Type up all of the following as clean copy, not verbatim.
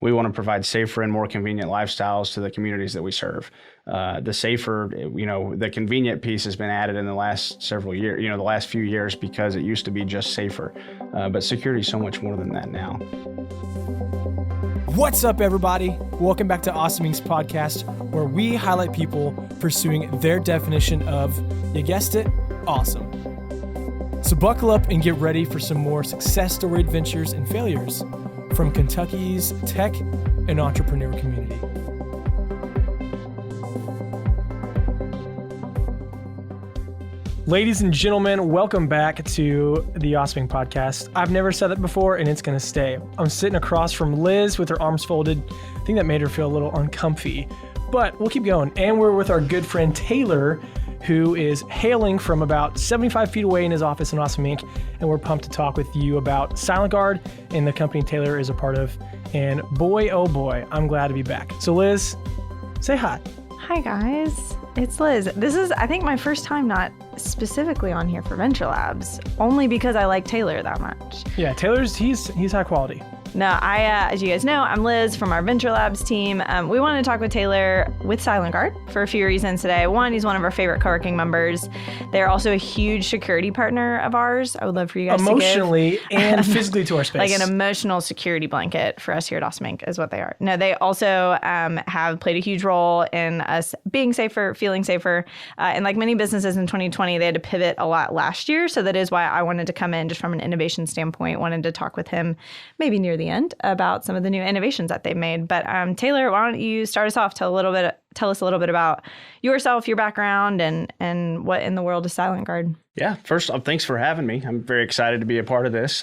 We want to provide safer and more convenient lifestyles to the communities that we serve. The safer, the convenient piece has been added in the last several years, the last few years, because it used to be just safer. But security is so much more than that now. What's up, everybody? Welcome back to Awesome Inc.'s podcast, where we highlight people pursuing their definition of, you guessed it, awesome. So buckle up and get ready for some more success story adventures and failures from Kentucky's tech and entrepreneur community. Ladies and gentlemen, welcome back to the Awesome Inc. podcast. I've never said that before, and it's going to stay. I'm sitting across from Liz with her arms folded. I think that made her feel a little uncomfy, but we'll keep going. And we're with our good friend Taylor, who is hailing from about 75 feet away in his office in Awesome Inc. And we're pumped to talk with you about SilentGuard and the company Taylor is a part of. And boy, oh boy, I'm glad to be back. So Liz, say hi. Hi guys, it's Liz. This is, I think, my first time not specifically on here for Venture Labs, only because I like Taylor that much. Yeah, Taylor's, he's high quality. No, as you guys know, I'm Liz from our Venture Labs team. We wanted to talk with Taylor with SilentGuard for a few reasons today. One, he's one of our favorite co-working members. They're also a huge security partner of ours. I would love for you guys emotionally and physically to our space. Like an emotional security blanket for us here at Awesome Inc. is what they are. No, they also have played a huge role in us being safer, feeling safer. And like many businesses in 2020, they had to pivot a lot last year. So that is why I wanted to come in just from an innovation standpoint, wanted to talk with him maybe near the end about some of the new innovations that they've made. But Taylor, why don't you start us off? Tell us a little bit about yourself, your background, and what in the world is SilentGuard. Yeah, first off, thanks for having me. I'm very excited to be a part of this.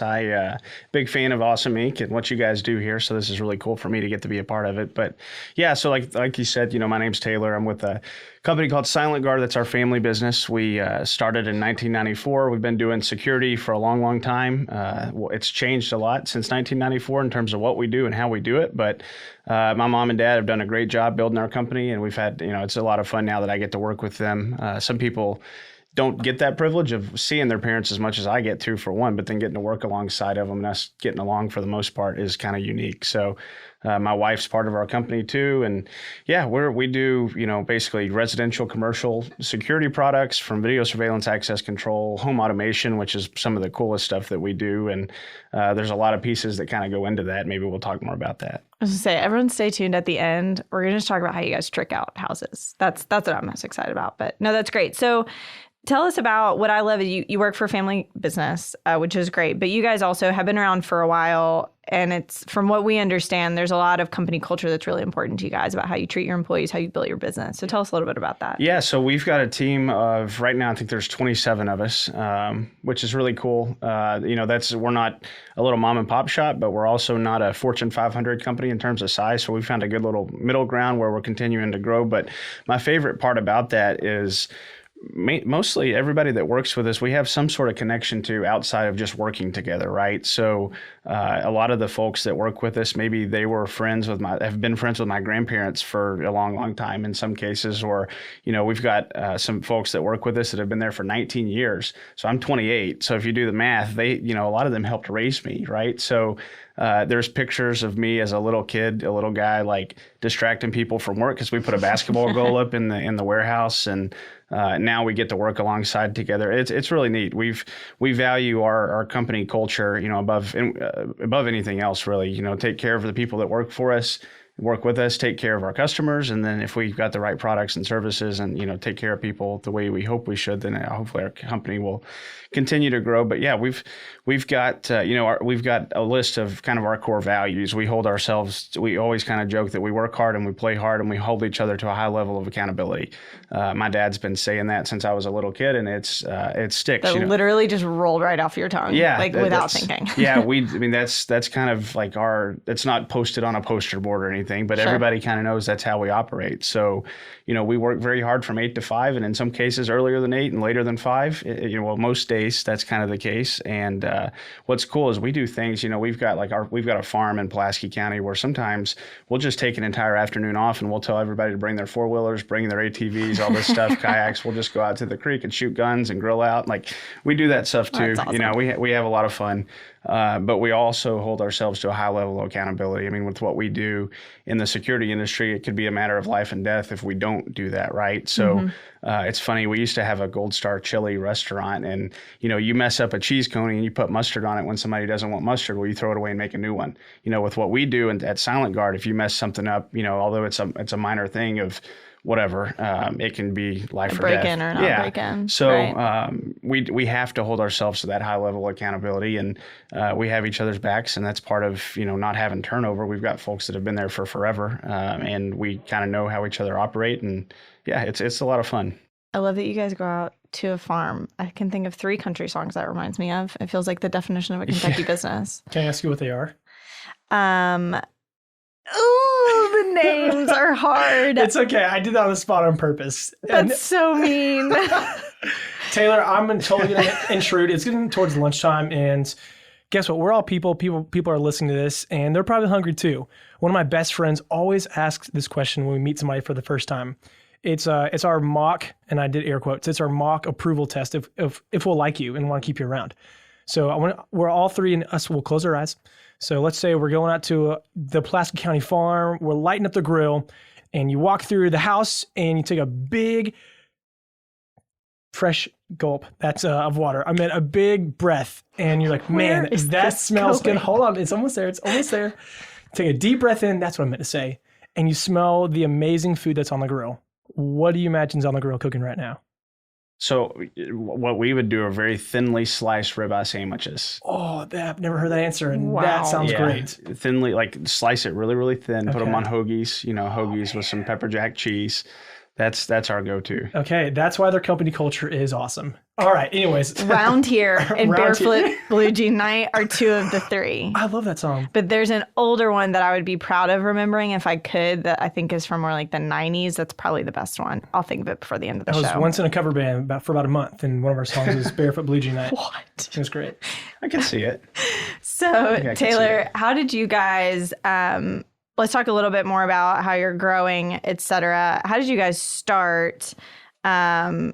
Big fan of Awesome Inc. and what you guys do here, so this is really cool for me to get to be a part of it. But yeah, so like you said, my name's Taylor. I'm with a company called SilentGuard. That's our family business. We started in 1994. We've been doing security for a long, long time. It's changed a lot since 1994 in terms of what we do and how we do it. But my mom and dad have done a great job building our company, and we've had, it's a lot of fun now that I get to work with them. Some people don't get that privilege of seeing their parents as much as I get to, for one, but then getting to work alongside of them and us getting along for the most part is kind of unique. So my wife's part of our company too. And yeah, we do, basically residential, commercial security products, from video surveillance, access control, home automation, which is some of the coolest stuff that we do. And there's a lot of pieces that kind of go into that. Maybe we'll talk more about that. I was going to say, everyone stay tuned at the end. We're going to just talk about how you guys trick out houses. That's what I'm most excited about. But no, that's great. So tell us about what I love. You work for a family business, which is great. But you guys also have been around for a while. And it's, from what we understand, there's a lot of company culture that's really important to you guys about how you treat your employees, how you build your business. So tell us a little bit about that. Yeah, so we've got a team of, right now, I think there's 27 of us, which is really cool. We're not a little mom and pop shop, but we're also not a Fortune 500 company in terms of size. So we found a good little middle ground where we're continuing to grow. But my favorite part about that is mostly everybody that works with us, we have some sort of connection to outside of just working together, right? So a lot of the folks that work with us, maybe they were have been friends with my grandparents for a long, long time in some cases, or, we've got some folks that work with us that have been there for 19 years. So I'm 28. So if you do the math, a lot of them helped raise me, right? So there's pictures of me as a little kid, a little guy, like distracting people from work because we put a basketball goal up in the warehouse, and now we get to work alongside together. It's really neat. We value our company culture, above anything else, really. Take care of the people that work for us, work with us, take care of our customers, and then if we've got the right products and services and take care of people the way we hope we should, then hopefully our company will continue to grow. But yeah, we've got we've got a list of kind of our core values. We always kind of joke that we work hard and we play hard and we hold each other to a high level of accountability. My dad's been saying that since I was a little kid, and it sticks. That literally just rolled right off your tongue, without thinking. Yeah, that's kind of like it's not posted on a poster board or anything, but sure, everybody kind of knows that's how we operate. So, we work very hard from 8 to 5, and in some cases earlier than 8 and later than 5. Most days that's kind of the case. And what's cool is we do things, we've got a farm in Pulaski County where sometimes we'll just take an entire afternoon off and we'll tell everybody to bring their 4-wheelers, bring their ATVs, all this stuff, kayaks. We'll just go out to the creek and shoot guns and grill out. Like, we do that stuff too. That's awesome. We have a lot of fun. But we also hold ourselves to a high level of accountability. I mean, with what we do in the security industry, it could be a matter of life and death if we don't do that right. So it's funny, we used to have a Gold Star chili restaurant, and you mess up a cheese coney and you put mustard on it when somebody doesn't want mustard, well, you throw it away and make a new one. With what we do at Silent Guard, if you mess something up, although it's a minor thing of whatever, it can be life or death. Break in or not break in. So right. we have to hold ourselves to that high level of accountability, and we have each other's backs, and that's part of not having turnover. We've got folks that have been there for forever, and we kind of know how each other operate, and yeah, it's a lot of fun. I love that you guys go out to a farm. I can think of 3 country songs that reminds me of. It feels like the definition of a Kentucky business. Can I ask you what they are? Ooh, the names are hard. It's okay. I did that on the spot on purpose. That's so mean. Taylor, I'm totally going to intrude. It's getting towards lunchtime, and guess what? We're all people. People are listening to this, and they're probably hungry too. One of my best friends always asks this question when we meet somebody for the first time. It's our mock, and I did air quotes. It's our mock approval test if we'll like you and want to keep you around. So we're all 3, and us will close our eyes. So let's say we're going out to the Pulaski County farm. We're lighting up the grill, and you walk through the house, and you take a big, fresh gulp. That's of water. I meant a big breath, and you're like, man, that smells good. Hold on, it's almost there. It's almost there. Take a deep breath in. That's what I meant to say. And you smell the amazing food that's on the grill. What do you imagine's on the grill cooking right now? So what we would do are very thinly sliced ribeye sandwiches. Oh, I've never heard that answer, and that sounds great. Thinly, like slice it really, really thin, put them on hoagies, hoagies with some pepper jack cheese. That's our go-to. Okay, that's why their company culture is awesome. All right, anyways. Round Here and Barefoot Blue Jean Night are 2 of the 3. I love that song. But there's an older one that I would be proud of remembering if I could, that I think is from more like the 90s. That's probably the best one. I'll think of it before the end of the show. I was once in a cover band for about a month, and one of our songs was Barefoot Blue Jean Night. What? It was great. I can see it. So, Taylor, how did you guys... let's talk a little bit more about how you're growing, et cetera. How did you guys start, and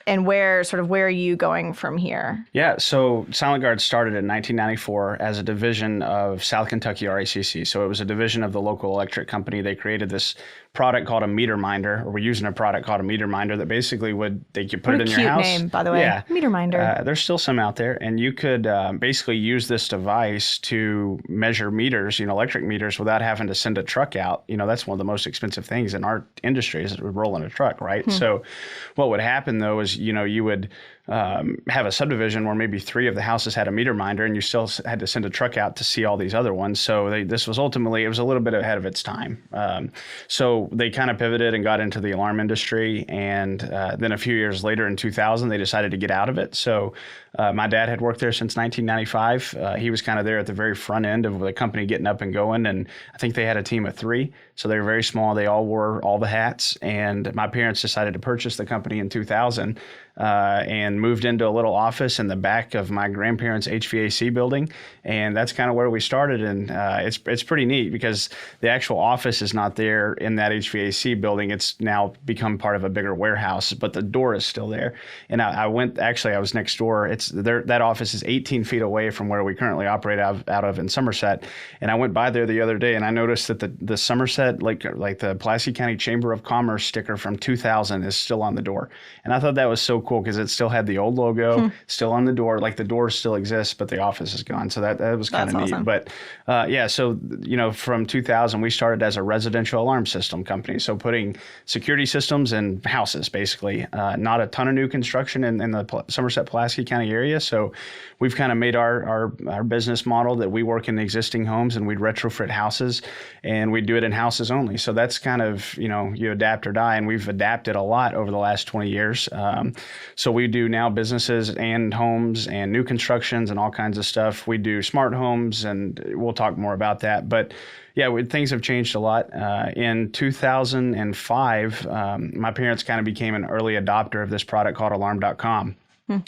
where are you going from here? Yeah, so Silent Guard started in 1994 as a division of South Kentucky RACC. So it was a division of the local electric company. They created this product called a meter minder, or we're using a product called a meter minder that basically they could put it in your house. What a cute name, by the way. Yeah. Meter minder. There's still some out there, and you could basically use this device to measure meters, electric meters, without having to send a truck out. That's one of the most expensive things in our industry is rolling a truck, right? So what would happen though is, you would have a subdivision where maybe 3 of the houses had a meter minder, and you still had to send a truck out to see all these other ones. So this was ultimately, it was a little bit ahead of its time. So they kind of pivoted and got into the alarm industry. And then a few years later in 2000, they decided to get out of it. So my dad had worked there since 1995. He was kind of there at the very front end of the company getting up and going. And I think they had a team of 3. So they were very small. They all wore all the hats. And my parents decided to purchase the company in 2000. And moved into a little office in the back of my grandparents' HVAC building, and that's kind of where we started. And it's pretty neat because the actual office is not there in that HVAC building. It's now become part of a bigger warehouse, but the door is still there. And I was next door. That office is 18 feet away from where we currently operate out of in Somerset. And I went by there the other day, and I noticed that the Somerset, like the Pulaski County Chamber of Commerce sticker from 2000 is still on the door. And I thought that was so cool because it still had the old logo still on the door. Like the door still exists, but the office is gone. So that was kind of neat. Awesome. But so from 2000, we started as a residential alarm system company. So putting security systems in houses, basically. Not a ton of new construction in the Somerset Pulaski County area. So we've kind of made our business model that we work in existing homes and we'd retrofit houses, and we do it in houses only. So that's kind of, you adapt or die. And we've adapted a lot over the last 20 years. So we do now businesses and homes and new constructions and all kinds of stuff. We do smart homes, and we'll talk more about that. But yeah, things have changed a lot. In 2005, my parents kind of became an early adopter of this product called Alarm.com.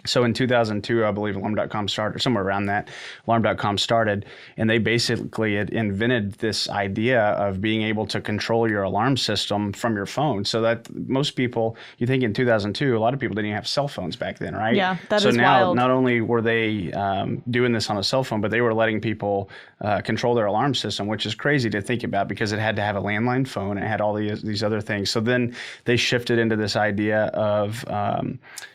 So in 2002, I believe Alarm.com started, somewhere around that, Alarm.com started, and they basically had invented this idea of being able to control your alarm system from your phone. So that most people, you think in 2002, a lot of people didn't even have cell phones back then, right? Yeah, that so is now, wild. not only were they doing this on a cell phone, but they were letting people control their alarm system, which is crazy to think about because it had to have a landline phone. It had all these other things. So then they shifted into this idea of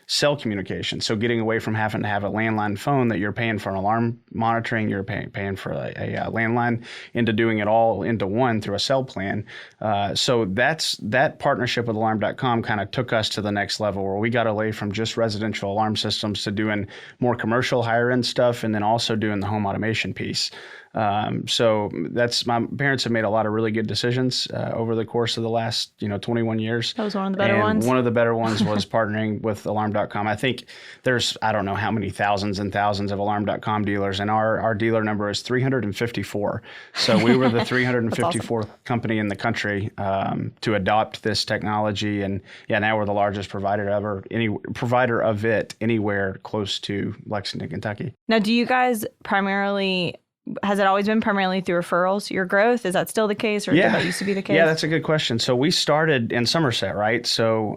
cell communication. So getting away from having to have a landline phone that you're paying for an alarm monitoring, you're paying for a landline, into doing it all into one through a cell plan. So that partnership with Alarm.com kind of took us to the next level, where we got away from just residential alarm systems to doing more commercial higher end stuff, and then also doing the home automation piece. So my parents have made a lot of really good decisions over the course of the last 21 years. That was one of the better and ones. One of the better ones was partnering with Alarm.com. I think there's, I don't know how many thousands and thousands of Alarm.com dealers, and our dealer number is 354. So we were the 354th company in the country to adopt this technology, and now we're the largest provider of it anywhere close to Lexington, Kentucky. Now, do you guys has it always been primarily through referrals, your growth? Is that still the case, or did that used to be the case? Yeah, that's a good question. So we started in Somerset, right? So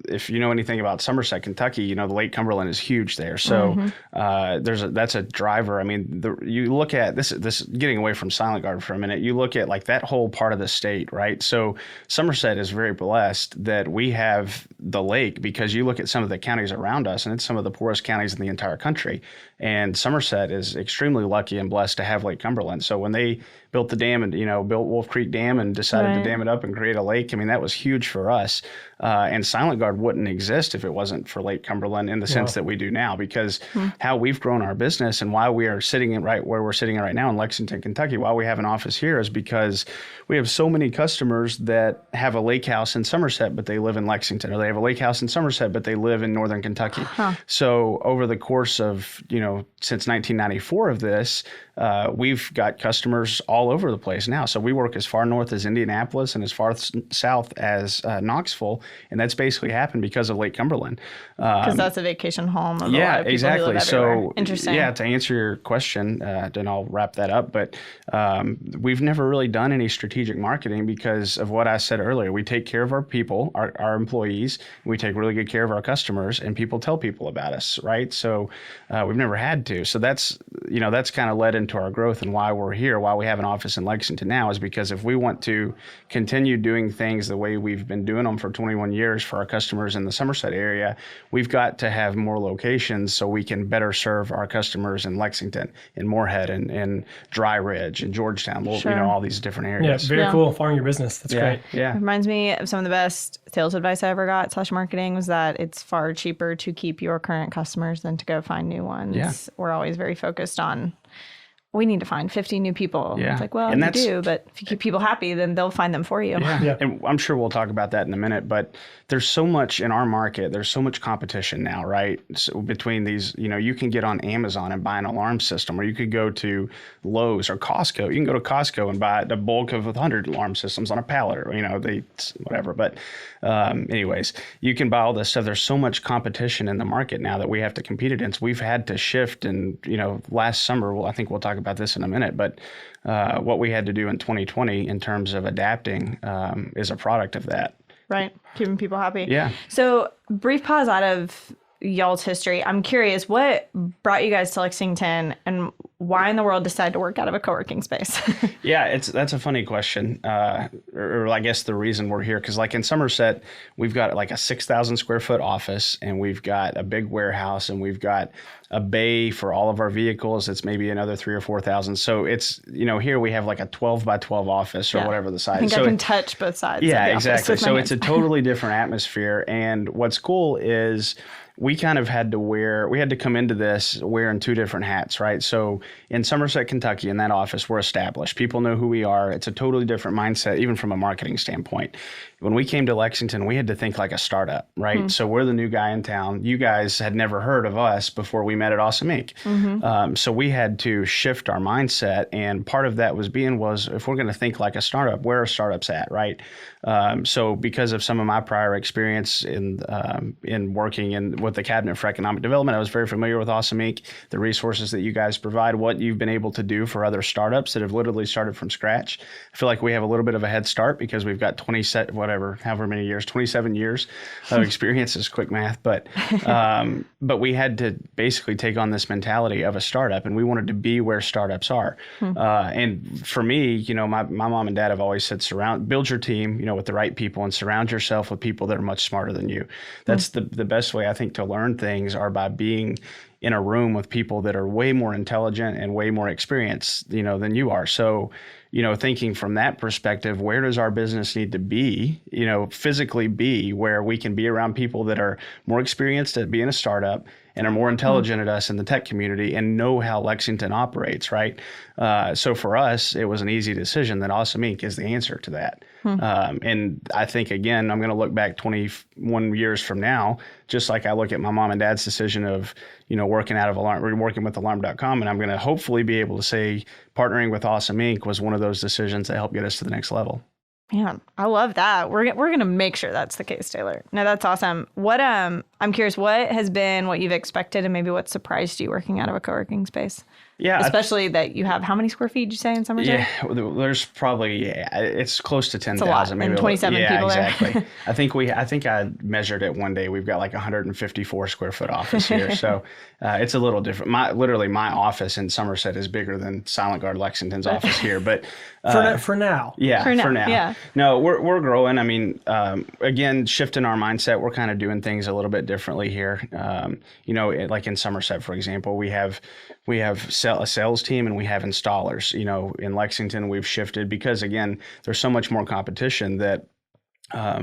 if you know anything about Somerset, Kentucky, the Lake Cumberland is huge there. So that's a driver. I mean, you look at this getting away from Silent Guard for a minute, you look at like that whole part of the state, right? So Somerset is very blessed that we have the lake, because you look at some of the counties around us, and it's some of the poorest counties in the entire country. And Somerset is extremely lucky and blessed to have Lake Cumberland. So when they built the dam and, built Wolf Creek Dam and decided to dam it up and create a lake, I mean, that was huge for us. And Silent Guard wouldn't exist if it wasn't for Lake Cumberland in the sense that we do now, because how we've grown our business and why we are sitting right where we're sitting right now in Lexington, Kentucky, why we have an office here, is because we have so many customers that have a lake house in Somerset, but they live in Lexington, or they have a lake house in Somerset, but they live in Northern Kentucky. So over the course of, since 1994 of this, we've got customers all over the place now. So we work as far north as Indianapolis and as far south as Knoxville, and that's basically happened because of Lake Cumberland. Because that's a vacation home of a lot of people who live everywhere. Interesting. Yeah, to answer your question, then I'll wrap that up. But we've never really done any strategic marketing because of what I said earlier. We take care of our people, our employees. We take really good care of our customers, and people tell people about us, right? So we've never had to. So that's kind of led into our growth, and why we're here, why we have an office in Lexington now, is because if we want to continue doing things the way we've been doing them for 21 years for our customers in the Somerset area, we've got to have more locations so we can better serve our customers in Lexington, in Moorhead, and Dry Ridge, and Georgetown, all these different areas. Yeah, very cool. Following your business. That's great. Yeah. It reminds me of some of the best sales advice I ever got / marketing, was that it's far cheaper to keep your current customers than to go find new ones. Yeah. We're always very focused on, we need to find 50 new people. Yeah. It's like, well, you do, but if you keep people happy, then they'll find them for you. Yeah. And I'm sure we'll talk about that in a minute, but there's so much in our market. There's so much competition now, right? So between these, you can get on Amazon and buy an alarm system, or you could go to Lowe's or Costco. You can go to Costco and buy the bulk of 100 alarm systems on a pallet, or, whatever. But anyways, you can buy all this stuff. There's so much competition in the market now that we have to compete against. We've had to shift, and, last summer, I think we'll talk about this in a minute, but what we had to do in 2020 in terms of adapting is a product of that. Right. Keeping people happy. Yeah. So brief pause out of y'all's history. I'm curious, what brought you guys to Lexington, and why in the world decide to work out of a co-working space? Yeah, that's a funny question. Or I guess the reason we're here, because like in Somerset, we've got like a 6,000 square foot office, and we've got a big warehouse, and we've got a bay for all of our vehicles. It's maybe another 3,000 or 4,000. So it's, here we have like a 12 by 12 office, or whatever the size. I think I can touch both sides. Yeah, of the exactly. So it's a hands. totally different atmosphere. And what's cool is we kind of had to come into this wearing two different hats, right? So in Somerset, Kentucky, in that office, we're established. People know who we are. It's a totally different mindset, even from a marketing standpoint. When we came to Lexington, we had to think like a startup, right? So we're the new guy in town. You guys had never heard of us before we met at Awesome Inc. So we had to shift our mindset, and part of that was if we're going to think like a startup, where are startups at, right? So because of some of my prior experience in working with the Cabinet for Economic Development, I was very familiar with Awesome Inc., the resources that you guys provide, what you've been able to do for other startups that have literally started from scratch. I feel like we have a little bit of a head start because we've got 27 years of experience is quick math, but we had to basically take on this mentality of a startup, and we wanted to be where startups are. And for me, you know, my mom and dad have always said, build your team, you know, with the right people, and surround yourself with people that are much smarter than you. That's the best way, I think, to learn things are by being in a room with people that are way more intelligent and way more experienced, you know, than you are. So, you know, thinking from that perspective, where does our business need to be, you know, physically be where we can be around people that are more experienced at being a startup and are more intelligent at us in the tech community and know how Lexington operates, right? So for us, it was an easy decision that Awesome Inc. is the answer to that. And I think, again, I'm going to look back 21 years from now, just like I look at my mom and dad's decision of, you know, working with Alarm.com, and I'm going to hopefully be able to say partnering with Awesome Inc. was one of those decisions that helped get us to the next level. Man, I love that. We're going to make sure that's the case, Taylor. No, that's awesome. What I'm curious, what has been what you've expected and maybe what surprised you working out of a co-working space? Yeah. Especially that you have how many square feet did you say in Somerset? Yeah, there's probably, it's close to 10,000. Maybe 27 people there. Exactly. I think I measured it one day. We've got like 154 square foot office here. So it's a little different. My office in Somerset is bigger than Silent Guard Lexington's office here. But for now. Yeah, for now. Yeah. No, we're growing. I mean, again, shifting our mindset, we're kind of doing things a little bit differently here. You know, like in Somerset, for example, we have a sales team and we have installers. You know, in Lexington, we've shifted because, again, there's so much more competition that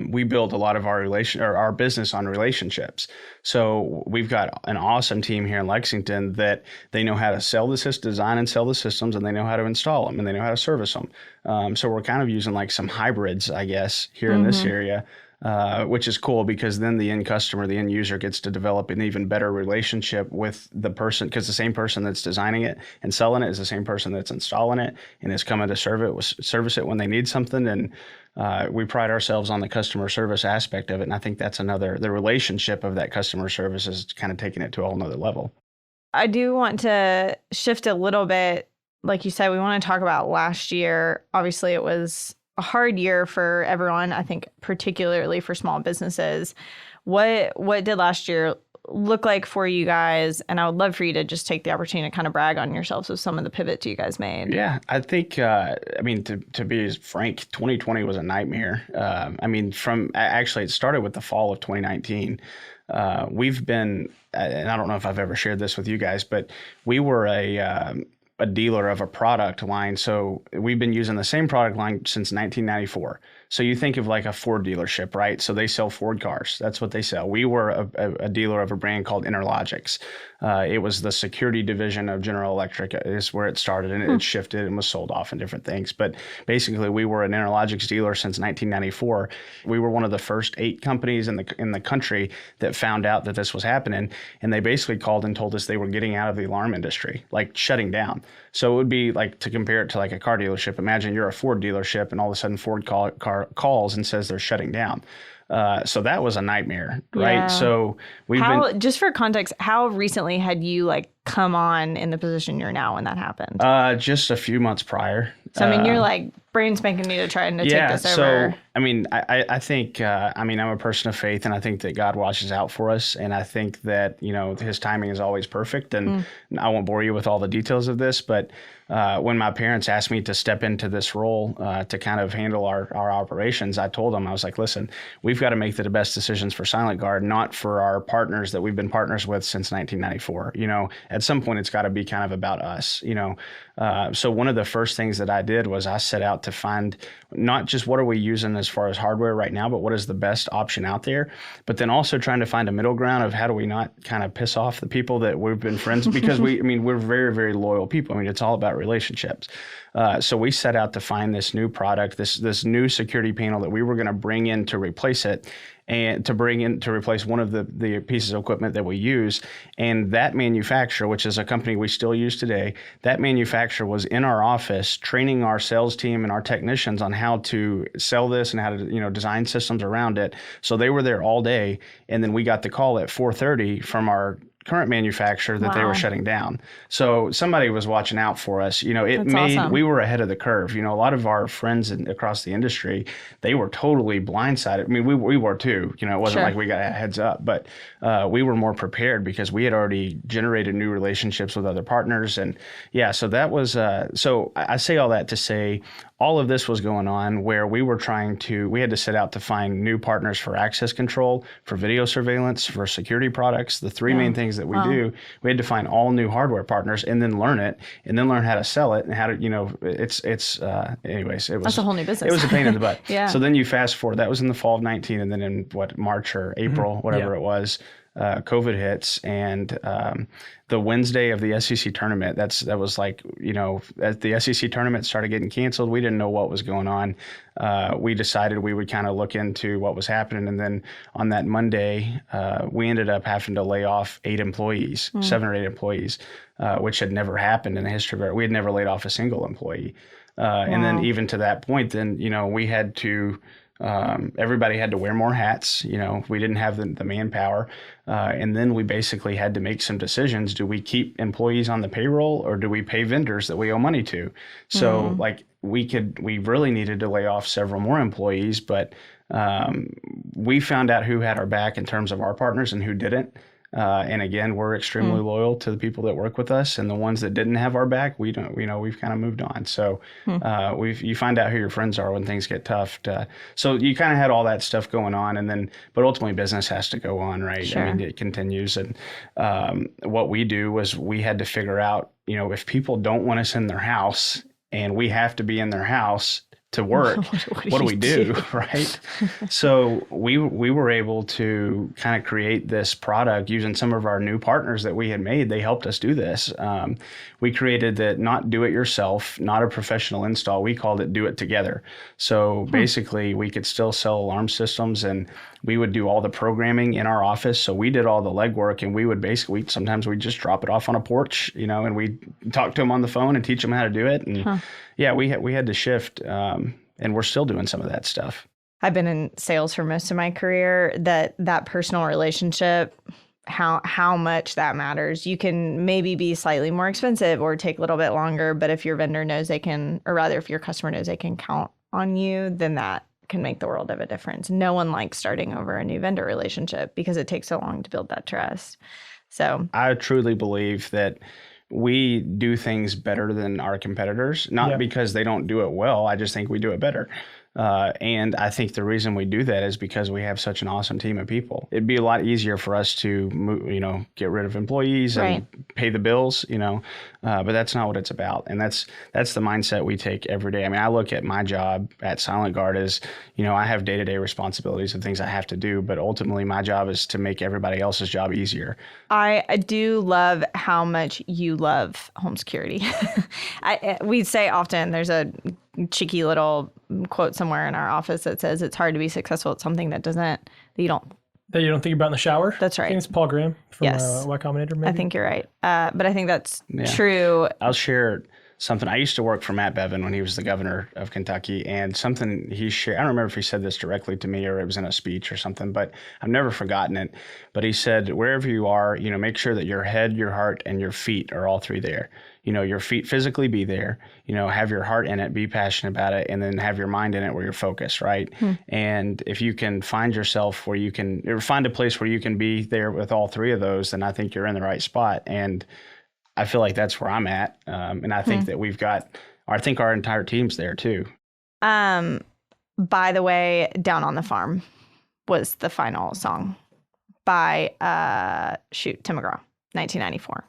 we build a lot of our business on relationships. So we've got an awesome team here in Lexington that they know how to design and sell the systems, and they know how to install them, and they know how to service them. So we're kind of using like some hybrids, I guess, here in this area. Which is cool because then the end customer, the end user gets to develop an even better relationship with the person, because the same person that's designing it and selling it is the same person that's installing it and is coming to service it when they need something. And we pride ourselves on the customer service aspect of it. And I think that's the relationship of that customer service is kind of taking it to a whole nother level. I do want to shift a little bit. Like you said, we want to talk about last year. Obviously, it was a hard year for everyone, I think, particularly for small businesses. What did last year look like for you guys? And I would love for you to just take the opportunity to kind of brag on yourselves with some of the pivots you guys made. Yeah, I think, I mean, to be frank, 2020 was a nightmare. I mean, actually, it started with the fall of 2019. We've been, and I don't know if I've ever shared this with you guys, but we were a dealer of a product line. So we've been using the same product line since 1994. So you think of like a Ford dealership, right? So they sell Ford cars. That's what they sell. We were a dealer of a brand called Interlogix. It was the security division of General Electric is where it started, and it shifted and was sold off in different things. But basically, we were an Interlogix dealer since 1994. We were one of the first 8 companies in the country that found out that this was happening, and they basically called and told us they were getting out of the alarm industry, like shutting down. So it would be like, to compare it to like a car dealership. Imagine you're a Ford dealership, and all of a sudden Ford calls and says they're shutting down. So that was a nightmare, right? Yeah. So just for context, how recently had you like come on in the position you're now when that happened? Just a few months prior. So, I mean, you're like brain spanking new to trying to take this over. So, I mean, I think, I'm a person of faith, and I think that God watches out for us. And I think that, you know, his timing is always perfect. And I won't bore you with all the details of this, but when my parents asked me to step into this role to kind of handle our operations, I told them, I was like, listen, we've got to make the best decisions for Silent Guard, not for our partners that we've been partners with since 1994. You know, at some point, it's got to be kind of about us, you know. So one of the first things that I did was I set out to find not just what are we using as far as hardware right now, but what is the best option out there, but then also trying to find a middle ground of how do we not kind of piss off the people that we've been friends, because we're very, very loyal people. I mean, it's all about relationships. So we set out to find this new product, this new security panel that we were going to bring in to replace it, and to replace one of the pieces of equipment that we use. And that manufacturer, which is a company we still use today, that manufacturer was in our office training our sales team and our technicians on how to sell this and how to design systems around it. So they were there all day, and then we got the call at 4:30 from our current manufacturer that they were shutting down. So somebody was watching out for us. That's awesome. We were ahead of the curve. A lot of our friends across the industry, they were totally blindsided. I mean, we were too. It wasn't like we got a heads up, but we were more prepared because we had already generated new relationships with other partners. And so that was, so I say all that to say, all of this was going on where we had to set out to find new partners for access control, for video surveillance, for security products, the three main things that we do. We had to find all new hardware partners and then learn it, and then learn how to sell it and how to, anyways, that's a whole new business. It was a pain in the butt. Yeah. So then you fast forward, that was in the fall of 19, and then in March or April, whatever it was, COVID hits, and the Wednesday of the SEC tournament, that was like, as the SEC tournament started getting canceled, we didn't know what was going on. We decided we would kind of look into what was happening. And then on that Monday, we ended up having to lay off 7 or 8 employees, which had never happened in the history of we had never laid off a single employee. And then even to that point, then, we had to, everybody had to wear more hats. We didn't have the manpower. And then we basically had to make some decisions. Do we keep employees on the payroll, or do we pay vendors that we owe money to? So we really needed to lay off several more employees, but we found out who had our back in terms of our partners and who didn't. And again, we're extremely loyal to the people that work with us, and the ones that didn't have our back, we've kind of moved on. So you find out who your friends are when things get tough. So you kind of had all that stuff going on, but ultimately business has to go on, right? Sure. I mean, it continues. And what we do was we had to figure out, if people don't want us in their house and we have to be in their house to work, what do we do? Right? So we were able to kind of create this product using some of our new partners that we had made. They helped us do this. We created that not do it yourself, not a professional install. We called it do it together. So basically we could still sell alarm systems, and we would do all the programming in our office. So we did all the legwork, and we would sometimes we'd just drop it off on a porch, and we'd talk to them on the phone and teach them how to do it. And we had to shift, and we're still doing some of that stuff. I've been in sales for most of my career. That personal relationship, how much that matters. You can maybe be slightly more expensive or take a little bit longer, but if your vendor knows if your customer knows they can count on you, then that can make the world of a difference. No one likes starting over a new vendor relationship because it takes so long to build that trust. So I truly believe that we do things better than our competitors, not because they don't do it well. I just think we do it better. And I think the reason we do that is because we have such an awesome team of people. It'd be a lot easier for us to, get rid of employees and pay the bills, but that's not what it's about. And that's the mindset we take every day. I mean, I look at my job at Silent Guard as, I have day-to-day responsibilities and things I have to do, but ultimately my job is to make everybody else's job easier. I do love how much you love home security. We say often, there's a cheeky little quote somewhere in our office that says it's hard to be successful at something that you don't think about in the shower. That's right. I think it's Paul Graham from Y Combinator. Maybe. I think you're right. But I think that's true. I'll share something. I used to work for Matt Bevin when he was the governor of Kentucky, and something he shared, I don't remember if he said this directly to me or it was in a speech or something, but I've never forgotten it. But he said, wherever you are, make sure that your head, your heart, and your feet are all three there. Your feet physically be there, have your heart in it, be passionate about it, and then have your mind in it where you're focused, right? And if you can find yourself where you can, or find a place where you can be there with all three of those, then I think you're in the right spot. And I feel like that's where I'm at. And I think that I think our entire team's there too. By the way, Down on the Farm was the final song by Tim McGraw, 1994.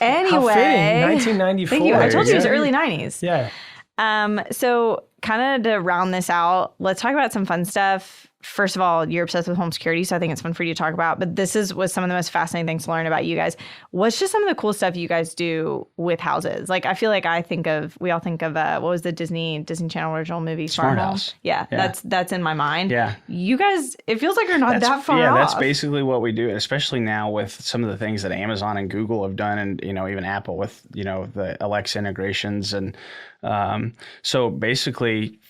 Anyway, how fitting, 1994. Thank you. I told you it was early 90s. Yeah. So kind of to round this out, let's talk about some fun stuff. First of all, you're obsessed with home security, so I think it's fun for you to talk about. But this was some of the most fascinating things to learn about you guys. What's just some of the cool stuff you guys do with houses? Like, I feel like we all think of what was the Disney Channel original movie, Smart Home? House. Yeah, that's in my mind. Yeah. You guys, it feels like you're not that far yeah, off. that's basically what we do, especially now with some of the things that Amazon and Google have done, and even Apple with the Alexa integrations, and so basically,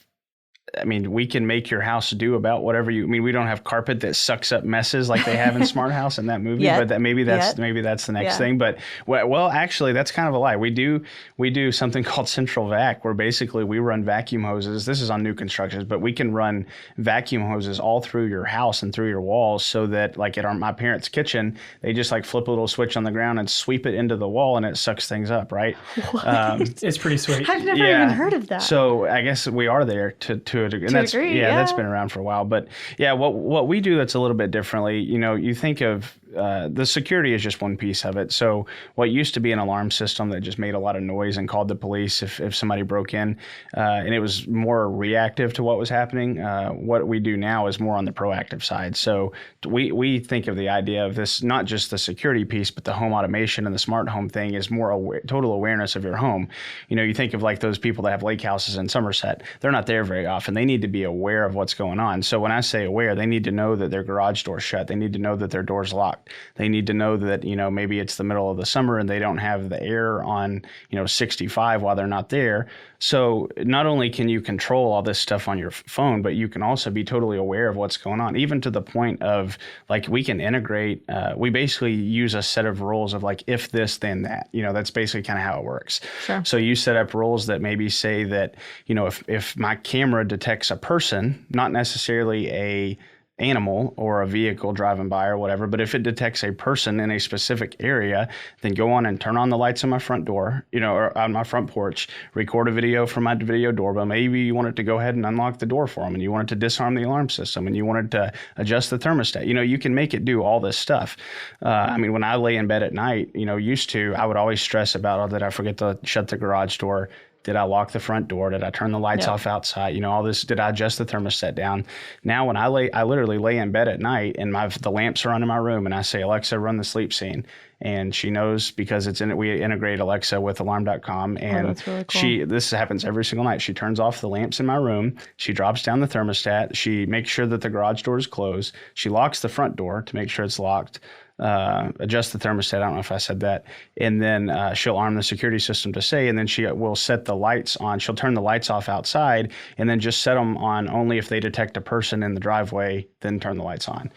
I mean, we can make your house do about whatever we don't have carpet that sucks up messes like they have in Smart House in that movie, but maybe that's the next thing. But well, actually, that's kind of a lie. We do something called Central Vac, where basically we run vacuum hoses. This is on new constructions, but we can run vacuum hoses all through your house and through your walls, so that like at my parents' kitchen, they just like flip a little switch on the ground and sweep it into the wall, and it sucks things up, right? It's pretty sweet. I've never even heard of that. So I guess we are there to a degree. And that's, degree, that's been around for a while. But yeah, what we do that's a little bit differently, you think of the security is just one piece of it. So what used to be an alarm system that just made a lot of noise and called the police if somebody broke in, and it was more reactive to what was happening. What we do now is more on the proactive side. So we think of the idea of this, not just the security piece, but the home automation and the smart home thing is more total awareness of your home. You think of like those people that have lake houses in Somerset. They're not there very often. They need to be aware of what's going on. So when I say aware, they need to know that their garage door's shut. They need to know that their door's locked. They need to know that, maybe it's the middle of the summer and they don't have the air on, 65 while they're not there. So not only can you control all this stuff on your phone, but you can also be totally aware of what's going on, even to the point of like we can integrate. We basically use a set of rules of like, if this, then that. That's basically kind of how it works. Sure. So you set up rules that maybe say that, if my camera detects a person, not necessarily a animal or a vehicle driving by or whatever, but if it detects a person in a specific area, then go on and turn on the lights on my front door, or on my front porch, record a video from my video doorbell. Maybe you want it to go ahead and unlock the door for them, and you want it to disarm the alarm system, and you want it to adjust the thermostat. You can make it do all this stuff. When I lay in bed at night, I would always stress about, oh, did I forget to shut the garage door? Did I lock the front door? Did I turn the lights off outside? All this. Did I adjust the thermostat down? Now, when I literally lay in bed at night and the lamps are on in my room, and I say, Alexa, run the sleep scene. And she knows because we integrate Alexa with alarm.com. And that's really cool. This happens every single night. She turns off the lamps in my room. She drops down the thermostat. She makes sure that the garage door is closed. She locks the front door to make sure it's locked. Adjust the thermostat. I don't know if I said that. And then she'll arm the security system to say, and then she will set the lights on. She'll turn the lights off outside and then just set them on only if they detect a person in the driveway, then turn the lights on.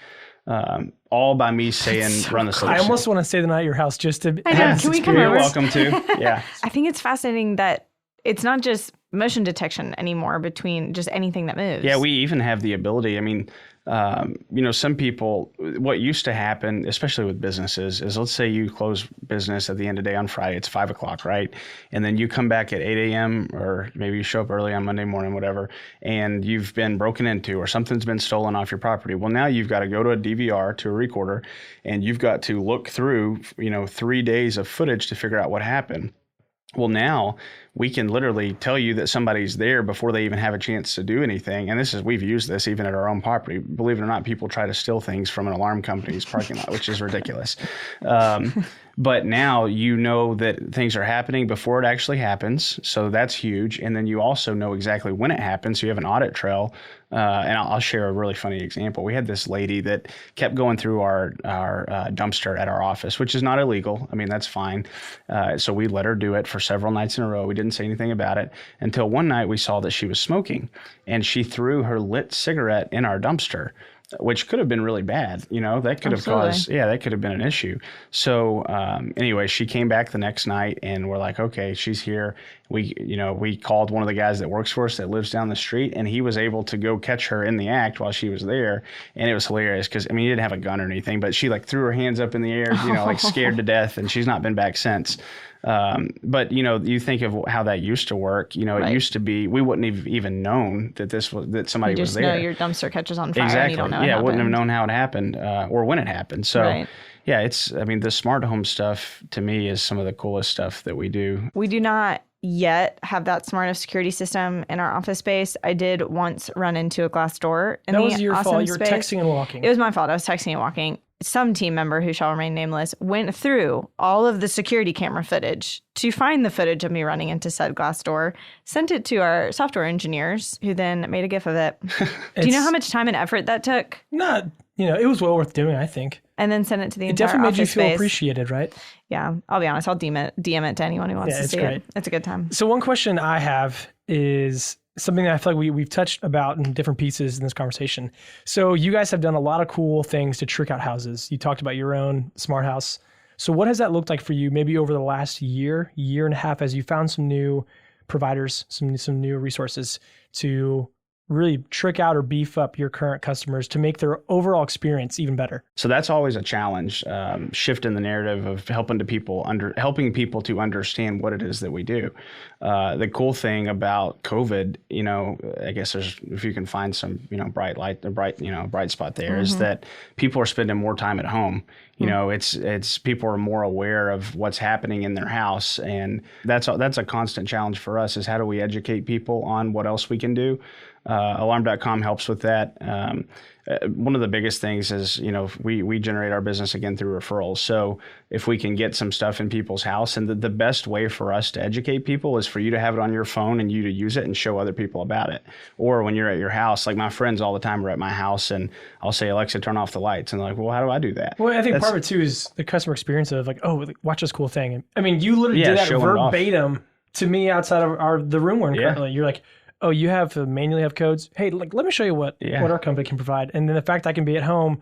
All by me saying, run the sleep. I almost want to stay the night at your house just to I know. have Can we this come You're experience. welcome to. Yeah. I think it's fascinating that it's not just motion detection anymore between just anything that moves. Yeah, we even have the ability. Some people, what used to happen, especially with businesses, is let's say you close business at the end of the day on Friday, it's 5 o'clock, right? And then you come back at 8 a.m. or maybe you show up early on Monday morning, whatever, and you've been broken into or something's been stolen off your property. Well, now you've got to go to a DVR, to a recorder, and you've got to look through, 3 days of footage to figure out what happened. Well, now we can literally tell you that somebody's there before they even have a chance to do anything. And we've used this even at our own property. Believe it or not, people try to steal things from an alarm company's parking lot, which is ridiculous. But now that things are happening before it actually happens. So that's huge. And then you also know exactly when it happens. So you have an audit trail. And I'll share a really funny example. We had this lady that kept going through our dumpster at our office, which is not illegal. That's fine. So we let her do it for several nights in a row. We didn't say anything about it until one night we saw that she was smoking, and she threw her lit cigarette in our dumpster, which could have been really bad. That could have caused, that could have been an issue. So anyway, she came back the next night and we're like, okay, she's here. We called one of the guys that works for us that lives down the street, and he was able to go catch her in the act while she was there. And it was hilarious because, he didn't have a gun or anything, but she threw her hands up in the air, scared to death, and she's not been back since. But you think of how that used to work. It used to be, we wouldn't have even known that somebody was there. You just know your dumpster catches on fire. Exactly. And you don't know Yeah, wouldn't have known how it happened or when it happened. So yeah, the smart home stuff to me is some of the coolest stuff that we do. We do not yet have that smart of security system in our office space. I did once run into a glass door in That the was your awesome fault. You were space. texting and walking. It was my fault. I was texting and walking. Some team member who shall remain nameless went through all of the security camera footage to find the footage of me running into said glass door, sent it to our software engineers, who then made a GIF of it. Do you know how much time and effort that took? Not, it was well worth doing, I think. And then sent it to the It entire definitely made you office feel space. appreciated, right? Yeah, I'll be honest. I'll DM it to anyone who wants to it's see great. it. It's a good time. So one question I have is something that I feel like we've touched about in different pieces in this conversation. So you guys have done a lot of cool things to trick out houses. You talked about your own smart house. So what has that looked like for you maybe over the last year and a half, as you found some new providers, some new resources to really trick out or beef up your current customers to make their overall experience even better? So that's always a challenge, shifting the narrative of helping people to understand what it is that we do. The cool thing about COVID, I guess if you can find some, bright spot there, is that people are spending more time at home. It's people are more aware of what's happening in their house, and that's a constant challenge for us. Is how do we educate people on what else we can do? Alarm.com helps with that. One of the biggest things is, we generate our business again through referrals. So if we can get some stuff in people's house, and the best way for us to educate people is for you to have it on your phone and you to use it and show other people about it. Or when you're at your house, like my friends all the time are at my house, and I'll say, Alexa, turn off the lights. And they're like, well, how do I do that? Well, I think part of it too is the customer experience of like, oh, watch this cool thing. I mean, you literally did that showing it off. verbatim to me outside of the room we're in Yeah. currently. You're like, oh, you have to manually have codes. Hey, let me show you what our company can provide. And then the fact I can be at home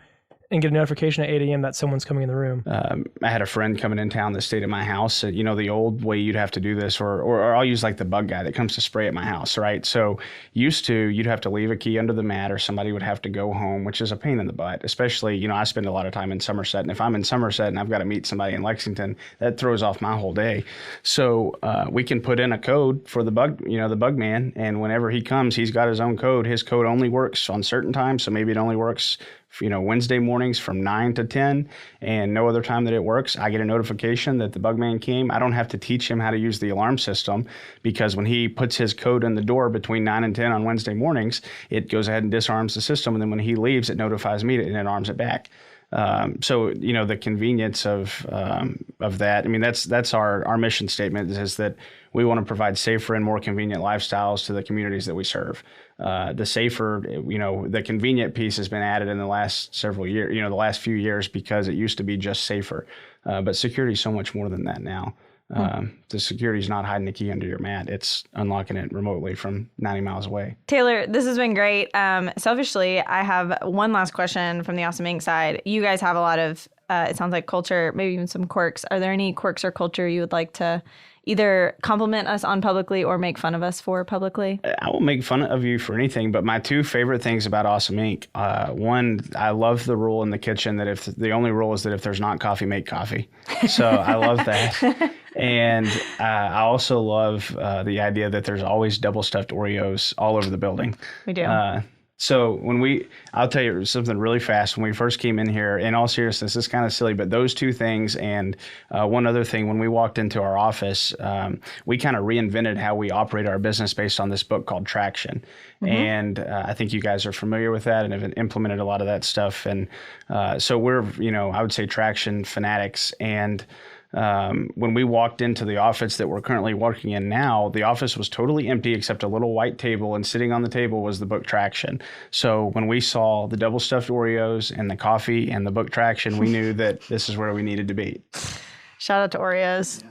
and get a notification at 8 a.m. that someone's coming in the room. I had a friend coming in town that stayed at my house. The old way you'd have to do this, or I'll use like the bug guy that comes to spray at my house, right? So you'd have to leave a key under the mat, or somebody would have to go home, which is a pain in the butt. Especially, I spend a lot of time in Somerset, and if I'm in Somerset and I've got to meet somebody in Lexington, that throws off my whole day. So we can put in a code for the bug man, and whenever he comes, he's got his own code. His code only works on certain times, so maybe it only works Wednesday mornings from 9 to 10, and no other time that it works. I get a notification that the bug man came. I don't have to teach him how to use the alarm system, because when he puts his code in the door between 9 and 10 on Wednesday mornings, it goes ahead and disarms the system. And then when he leaves, it notifies me and it arms it back. So the convenience of that. I mean, that's our mission statement, is that we want to provide safer and more convenient lifestyles to the communities that we serve. The convenient piece has been added in the last several years, the last few years, because it used to be just safer. But security is so much more than that now. The security is not hiding the key under your mat. It's unlocking it remotely from 90 miles away. Taylor, this has been great. Selfishly, I have one last question from the Awesome Inc. side. You guys have a lot of, it sounds like, culture, maybe even some quirks. Are there any quirks or culture you would like to either compliment us on publicly or make fun of us for publicly? I won't make fun of you for anything, but my two favorite things about Awesome Inc. One, I love the rule in the kitchen that if the only rule is that if there's not coffee, make coffee. So I love that. And I also love the idea that there's always double stuffed Oreos all over the building. We do. So I'll tell you something really fast. When we first came in here, in all seriousness, it's kind of silly, but those two things and one other thing, when we walked into our office, we kind of reinvented how we operate our business based on this book called Traction. And I think you guys are familiar with that and have implemented a lot of that stuff. And so we're, I would say Traction fanatics. And when we walked into the office that we're currently working in now, the office was totally empty except a little white table, and sitting on the table was the book Traction. So when we saw the double stuffed Oreos and the coffee and the book Traction, we knew that this is where we needed to be. Shout out to Oreos.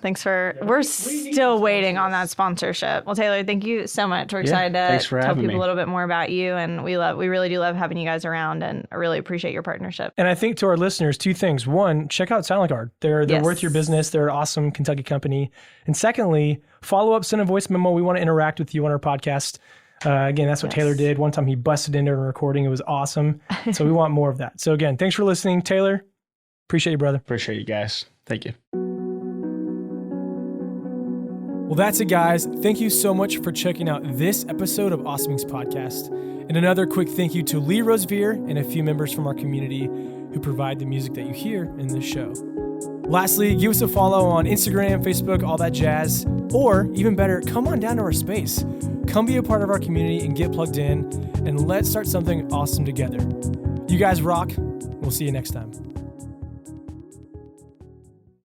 We're still waiting on that sponsorship. Well, Taylor, thank you so much. We're excited to tell people a little bit more about you, and we really do love having you guys around, and I really appreciate your partnership. And I think to our listeners, two things. One, check out Silent Guard. They're worth your business. They're an awesome Kentucky company. And secondly, follow up, send a voice memo. We want to interact with you on our podcast. Again, that's what Taylor did. One time he busted into a recording. It was awesome. So we want more of that. So again, thanks for listening, Taylor. Appreciate you, brother. Appreciate you guys. Thank you. Well, that's it, guys. Thank you so much for checking out this episode of Awesome Inc.'s podcast. And another quick thank you to Lee Rosevere and a few members from our community who provide the music that you hear in this show. Lastly, give us a follow on Instagram, Facebook, all that jazz. Or even better, come on down to our space. Come be a part of our community and get plugged in, and let's start something awesome together. You guys rock. We'll see you next time.